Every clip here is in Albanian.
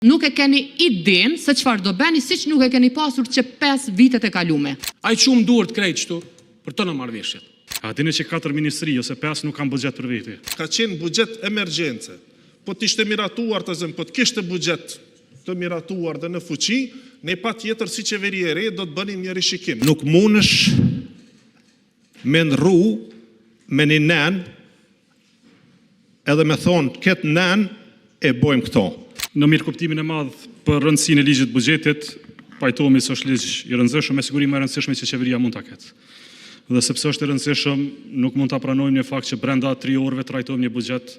Nuk e keni iden se çfarë do bëni, siç nuk e keni pasur që 5 vitet e kalume. Ai çum duhet krejt kështu për të në marrëveshjet. A dini që 4 ministri ose 5 nuk kanë buxhet për veti? Ka qenë buxhet emergjence. Po t'ishte miratuar të zëmë, po t'kishte buxhet të miratuar dhe në fuqi, ne pa tjetër si qeveri e re do të bënim një rishikim. Nuk mundesh me ndrru me një nen edhe me thonë këtë nen e bojmë këto. Në mirë kuptimin e madh për rëndësinë e ligjit të buxhetit, pajtohemi se është ligj i rëndësishëm, me siguri më e rëndësishme që qeveria mund ta ketë. Dhe sepse është i rëndësishëm, nuk mund ta pranojmë një fakt që brenda 3 orëve trajtojmë një buxhet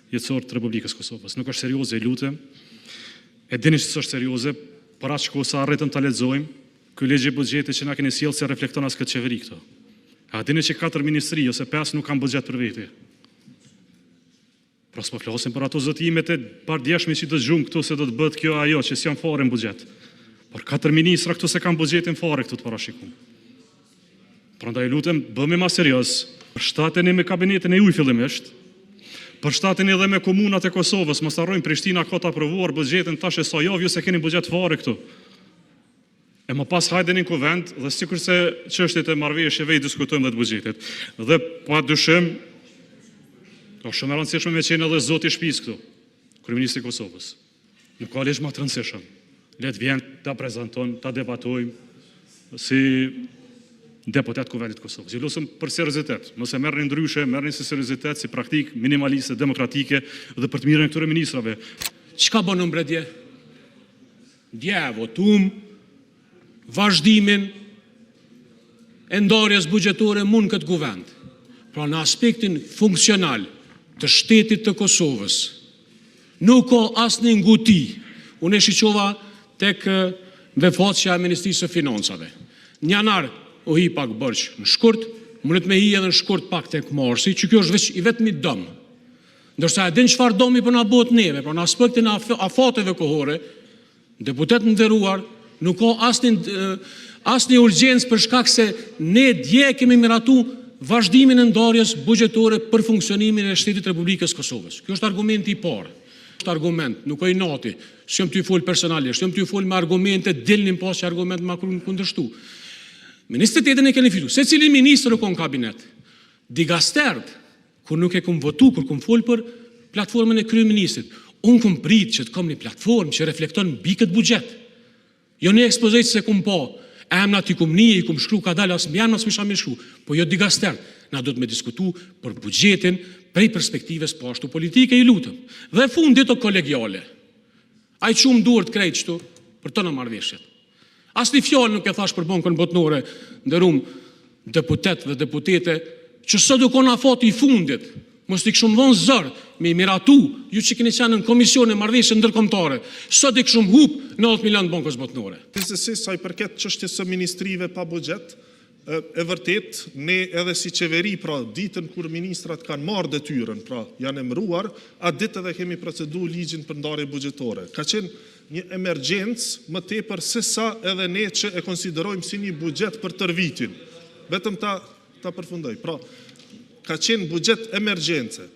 jetësor të Republikës Kosovës. Nuk është serioze, lutem. E dini se është serioze, për aq kohë sa arritëm ta lexojmë, ky ligj i buxhetit që na keni sjellë se reflekton as këtë qeveri këto. A dini që 4 ministri ose 5 nuk kanë buxhet për veti? Pra s'po flasim për ato zotimet e pardjeshme që do të gjumë këtu se do të bëhet kjo ajo që s'janë fare në buxhet. Por 4 ministra këtu se kanë buxhetin fare këtu të parashikuar. Prandaj lutem, bëhemi më serioz. Përshtateni me kabinetin e juaj fillimisht. Përshtateni edhe me komunat e Kosovës, mos harrojmë Prishtina ka të aprovuar buxhetin tash e sa javë se keni buxhet fare këtu. E më pas hajdeni në kuvend dhe sikurse çështjet e marrëveshjeve i diskutojmë dhe të buxhetit. Dhe padyshim është shumë e rëndësishme me qenë edhe zoti i shtëpisë këtu, kryeministri i Kosovës. Nuk ka ligj më të rëndësishëm. Le të vjen ta prezanton, ta debatojmë si deputet kuvendit të Kosovës. Ju lutem për seriozitet, mos e merrni ndryshe, merrni si seriozitet, si praktikë minimaliste, demokratike dhe për të mirën e këtyre ministrave. Çka bën mbretje? Dje votum vazhdimin e ndarjes buxhetore mund këtë kuvend. Pra në aspektin funksional të shtetit të Kosovës, nuk ka asnjë nguti. Unë e shiqova tek vefatësia e Ministrisë së Financave. Në janar u hi pak bërç në shkurt, mundet me hi edhe në shkurt pak tek marsi, që kjo është veç i vetmi dëm. Ndërsa e din çfarë domi për na bëhet neve, pra në aspektin e afateve kohore, deputet nderuar, nuk ka asnjë urgjencë për shkak se ne dje kemi miratu vazhdimin e ndarjes buxhetore për funksionimin e shtetit Republikës Kosovës. Kjo është argumenti i parë. Është argument, nuk oj nati, s'jam ty fol personalisht, jam ty fol me argumente, dilnin pas që argument ma kundërshtu. Ministritetin e keni fitu, se cili ministër u kon kabinet. Digastert, kur nuk e kum votu, kur kum fol për platformën e kryeministrit, unë kum prit që të kom një platformë që reflekton mbi këtë buxhet. Jo një ekspozit se kum po, emnat i kum një, i kum shkru ka dalë, as mbjanë, as misha me shkru, po jo digastert. Na do të me diskutu për buxhetin prej perspektives po ashtu politike i lutëm. Dhe fundit o kolegiale. Ai qumë duhet krejt qëtu për të në marrëveshjet. As një fjallë nuk e thash për bankën botnore, ndërum deputet dhe deputete, që sot u kona fati i fundit, mos t'i këshumë dhonë zërë, me i miratu, ju që keni qenë në komision e marrëveshje ndërkombëtare, sot i këshumë hup 90 milion bankës botnore. Gjithsesi sa i përket çështjes së ministrive pa buxhet, e vërtet, ne edhe si qeveri, pra ditën kur ministrat kanë marrë detyrën, pra janë emëruar, atë ditë edhe kemi procedu ligjin për ndarje buxhetore. Ka qenë një emergjencë më tepër se sa edhe ne që e konsiderojmë si një buxhet për tër vitin. Vetëm ta përfundoj. Pra, ka qenë buxhet emergjence.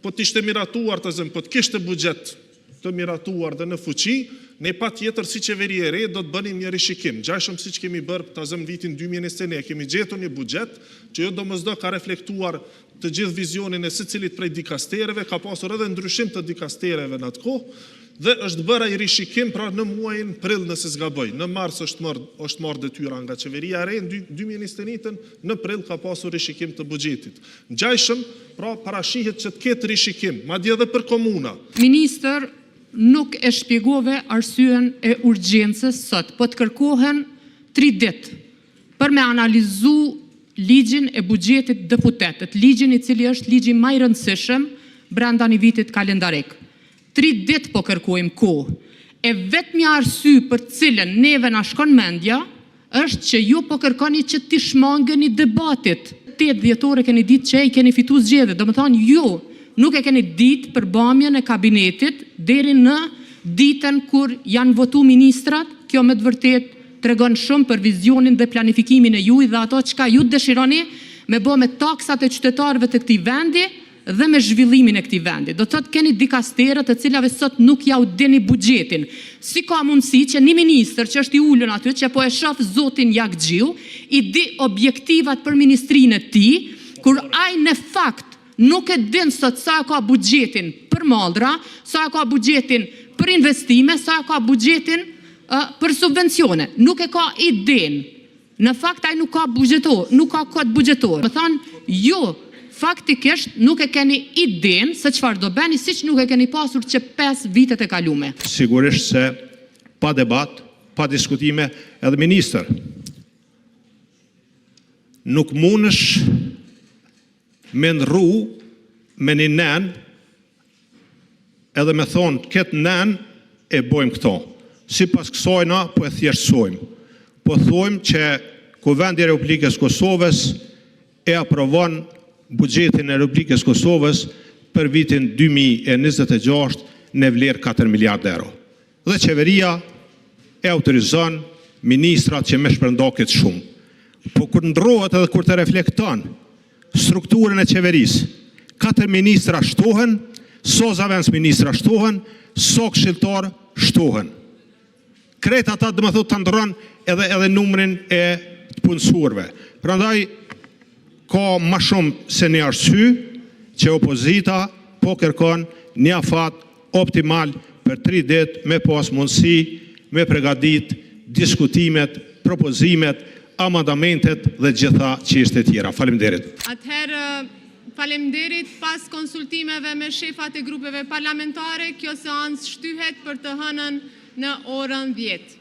Po t'ishte miratuar të zëmë, po t'kishte buxhet të miratuar dhe në fuqi, ne pa tjetër si qeveri e re do të bënim një rishikim. Gjashëm si që kemi bërë të zëmë vitin 2021, kemi gjetur një buxhet që jo domosdo ka reflektuar të gjithë vizionin e secilit prej dikastereve, ka pasur edhe ndryshim të dikastereve në atë kohë, dhe është bëra i rishikim pra në muajin prill nëse s'gaboj. Në mars është marrë detyra nga qeveria e re, në 2021 në prill ka pasur rishikim të buxhetit. Ngjajshëm, pra parashihet që të ketë rishikim, madje edhe për komuna. Ministër, nuk e shpjegove arsyen e urgjencës sot, po të kërkohen 3 ditë për me analizu ligjin e buxhetit deputetët, ligjin i cili është ligji më i rëndësishëm brenda një vitit kalendarik. 3 ditë po kërkojmë kohë. E vetmi arsye për cilën neve na shkon mendja është që ju po kërkoni që t'i shmangeni debatit. 8 dhjetore keni ditë që e keni fitu zgjedhjet, domethënë ju nuk e keni ditë për bamjen e kabinetit deri në ditën kur janë votu ministrat. Kjo me të vërtet tregon shumë për vizionin dhe planifikimin e juaj dhe ato çka ju dëshironi me bë me taksat e qytetarëve të këtij vendi dhe me zhvillimin e këtij vendi. Do të thotë keni dikastera të cilave sot nuk ja u dini buxhetin. Si ka mundësi që një ministër që është i ulur aty, që po e shoh zotin Jakxhiu, i di objektivat për ministrinë e tij, kur ai në fakt nuk e din sot sa ka buxhetin për mallra, sa ka buxhetin për investime, sa ka buxhetin për subvencione. Nuk e ka iden. Në fakt ai nuk ka buxhetor, nuk ka kod buxhetor. Më thonë, jo, faktikisht nuk e keni iden se çfarë do bëni, siç nuk e keni pasur që 5 vitet e kalume. Sigurisht se pa debat, pa diskutime, edhe ministër, nuk mundesh me ndrru me një nen edhe me thonë, këtë nen e bojmë këto. Si pas kësojna, po e thjeshtsojmë. Po thojmë që Kuvendi i Republikës Kosovës e aprovon buxhetin e Republikës Kosovës për vitin 2026 në vlerë 4 miliardë euro. Dhe qeveria e autorizon ministrat që me shpërndo këtë shumë. Po kur ndrohet edhe kur të reflekton strukturën e qeverisë, 4 ministra shtohen, so zavens ministra shtohen, so këshilltar shtohen. Krejt ata dhe më thot të ndron edhe numrin e të punësurve. Prandaj, ka ma shumë se një arsye që opozita po kërkon një afat optimal për 3 ditë me pas mundësi, me pregadit diskutimet, propozimet, amandamentet dhe gjitha çështjet tjera. Faleminderit. Atëherë, faleminderit, pas konsultimeve me shefat e grupeve parlamentare, kjo seancë shtyhet për të hënën në orën 10.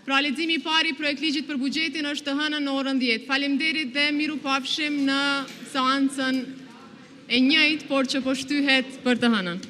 Pra leximi i pari i projekt ligjit për buxhetin është të hënën në orën 10. Faleminderit dhe miru pafshim në seancën e njëjtë, por që po shtyhet për të hënën.